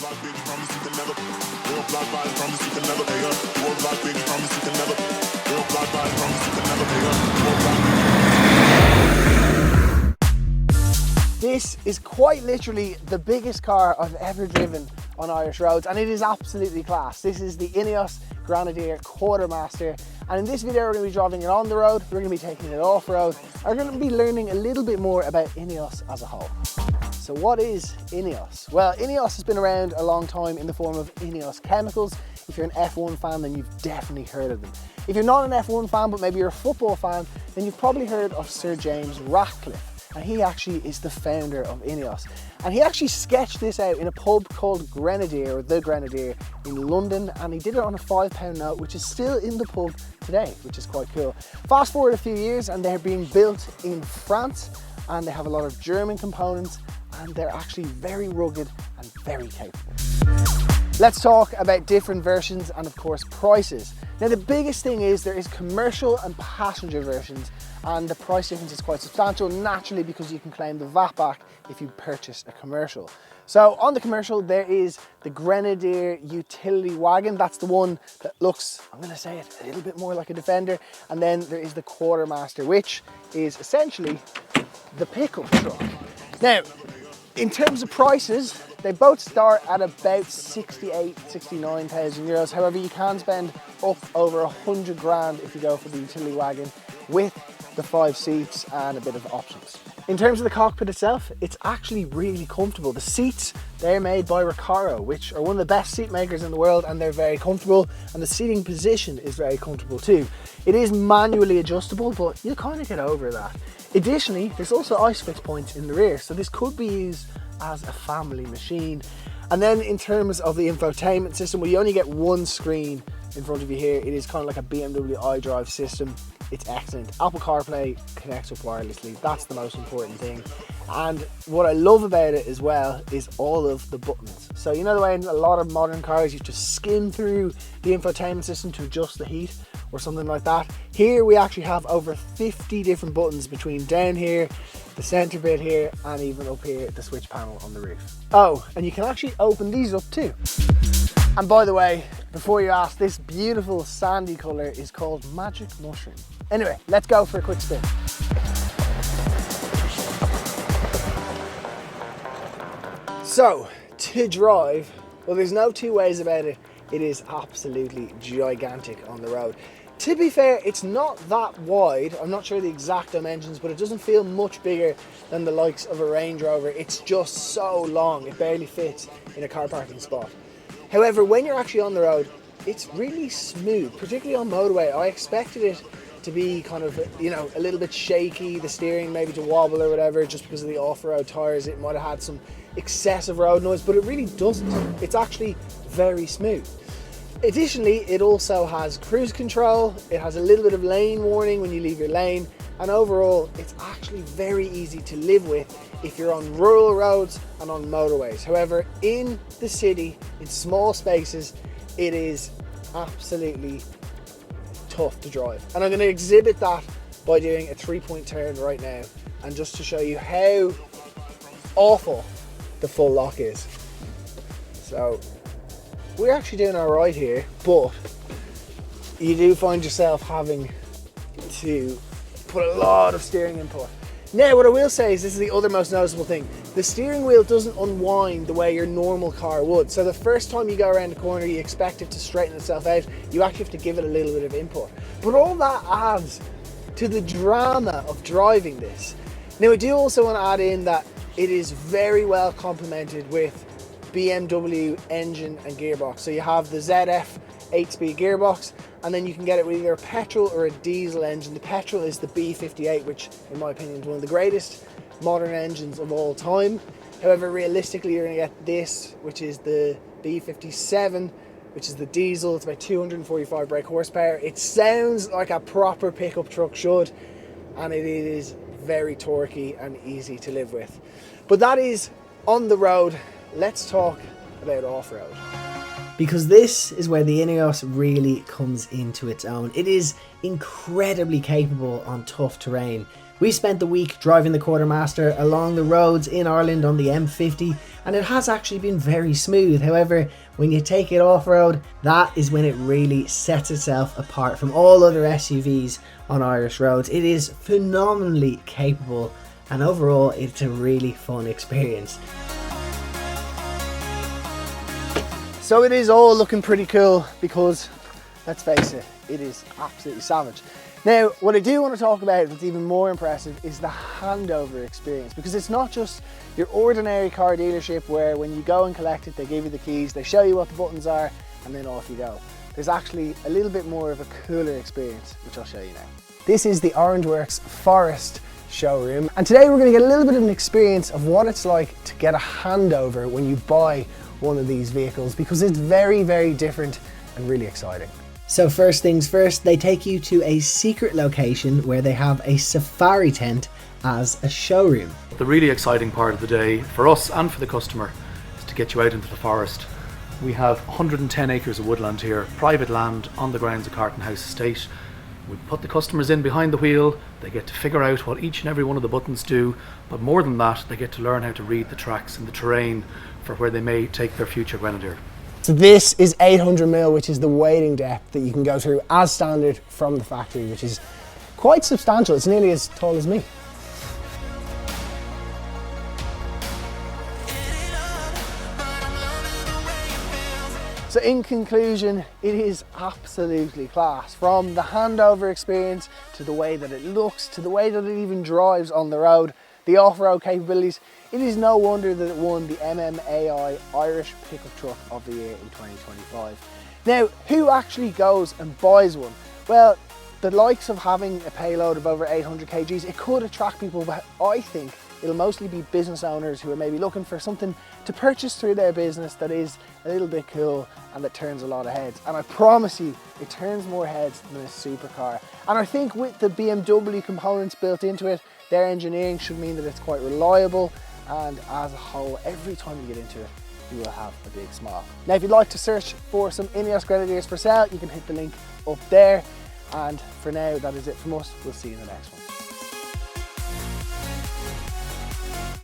This is quite literally the biggest car I've ever driven on Irish roads, and it is absolutely class. This is the INEOS Grenadier Quartermaster, and in this video we're going to be driving it on the road, we're going to be taking it off-road, and we're going to be learning a little bit more about INEOS as a whole. So what is INEOS? Well, INEOS has been around a long time in the form of INEOS chemicals. If you're an F1 fan, then you've definitely heard of them. If you're not an F1 fan, but maybe you're a football fan, then you've probably heard of Sir James Ratcliffe. And he actually is the founder of INEOS. And he actually sketched this out in a pub called Grenadier, or the Grenadier, in London, and he did it on a £5 note, which is still in the pub today, which is quite cool. Fast forward a few years and they're being built in France, and they have a lot of German components, and they're actually very rugged and very capable. Let's talk about different versions and of course prices. Now the biggest thing is there is commercial and passenger versions, and the price difference is quite substantial, naturally, because you can claim the VAT back if you purchase a commercial. So on the commercial there is the Grenadier utility wagon. That's the one that looks, I'm going to say it, a little bit more like a Defender. And then there is the Quartermaster, which is essentially the pickup truck. Now in terms of prices, they both start at about 69,000 euros. However, you can spend up over 100 grand if you go for the utility wagon with the 5 seats and a bit of options. In terms of the cockpit itself, it's actually really comfortable. The seats, they're made by Recaro, which are one of the best seat makers in the world, and they're very comfortable, and the seating position is very comfortable too. It is manually adjustable, but you'll kind of get over that. Additionally, there's also ISOFIX points in the rear, so this could be used as a family machine. And then in terms of the infotainment system, well, you only get one screen in front of you here. It is kind of like a BMW iDrive system. It's excellent. Apple CarPlay connects up wirelessly. That's the most important thing. And what I love about it as well is all of the buttons. So you know the way in a lot of modern cars you just skim through the infotainment system to adjust the heat or something like that. Here we actually have over 50 different buttons between down here, the center bit here, and even up here, the switch panel on the roof. Oh, and you can actually open these up too. And by the way, before you ask, this beautiful sandy color is called Magic Mushroom. Anyway, let's go for a quick spin. So, to drive, well, there's no two ways about it. It is absolutely gigantic on the road. To be fair, it's not that wide. I'm not sure the exact dimensions, but it doesn't feel much bigger than the likes of a Range Rover. It's just so long, it barely fits in a car parking spot. However, when you're actually on the road, it's really smooth, particularly on motorway. I expected it to be kind of, you know, a little bit shaky, the steering maybe to wobble or whatever, just because of the off-road tires. It might have had some excessive road noise, but it really doesn't. It's actually very smooth. Additionally, it also has cruise control, it has a little bit of lane warning when you leave your lane, and overall it's actually very easy to live with if you're on rural roads and on motorways. However, in the city, in small spaces, it is absolutely tough to drive. And I'm going to exhibit that by doing a 3-point turn right now, and just to show you how awful the full lock is. So we're actually doing all right here, but you do find yourself having to put a lot of steering input. Now, what I will say is this is the other most noticeable thing. The steering wheel doesn't unwind the way your normal car would. So the first time you go around the corner, you expect it to straighten itself out. You actually have to give it a little bit of input. But all that adds to the drama of driving this. Now, I do also want to add in that it is very well complemented with BMW engine and gearbox. So you have the ZF 8-speed gearbox, and then you can get it with either a petrol or a diesel engine. The petrol is the B58, which in my opinion is one of the greatest modern engines of all time. However, realistically you're going to get this, which is the B57, which is the diesel. It's about 245 brake horsepower. It sounds like a proper pickup truck should, and it is very torquey and easy to live with. But that is on the road. Let's talk about off-road. Because this is where the INEOS really comes into its own. It is incredibly capable on tough terrain. We spent the week driving the Quartermaster along the roads in Ireland on the M50, and it has actually been very smooth. However, when you take it off-road, that is when it really sets itself apart from all other SUVs on Irish roads. It is phenomenally capable, and overall it's a really fun experience. So it is all looking pretty cool because, let's face it, it is absolutely savage. Now, what I do want to talk about that's even more impressive is the handover experience, because it's not just your ordinary car dealership where when you go and collect it, they give you the keys, they show you what the buttons are, and then off you go. There's actually a little bit more of a cooler experience, which I'll show you now. This is the Orangeworks Forest showroom, and today we're going to get a little bit of an experience of what it's like to get a handover when you buy one of these vehicles, because it's very, very different and really exciting. So first things first, they take you to a secret location where they have a safari tent as a showroom. The really exciting part of the day for us and for the customer is to get you out into the forest. We have 110 acres of woodland here, private land on the grounds of Carton House Estate. We put the customers in behind the wheel, they get to figure out what each and every one of the buttons do, but more than that, they get to learn how to read the tracks and the terrain for where they may take their future Grenadier. So this is 800mm, which is the wading depth that you can go through as standard from the factory, which is quite substantial. It's nearly as tall as me. So in conclusion, it is absolutely class. From the handover experience, to the way that it looks, to the way that it even drives on the road, the off-road capabilities, it is no wonder that it won the MMAI Irish Pickup Truck of the Year in 2025. Now, who actually goes and buys one? Well, the likes of having a payload of over 800 kgs, it could attract people, but I think it'll mostly be business owners who are maybe looking for something to purchase through their business that is a little bit cool and that turns a lot of heads. And I promise you, it turns more heads than a supercar. And I think with the BMW components built into it, their engineering should mean that it's quite reliable, and as a whole, every time you get into it, you will have a big smile. Now, if you'd like to search for some INEOS Grenadiers for sale, you can hit the link up there. And for now, that is it from us. We'll see you in the next one.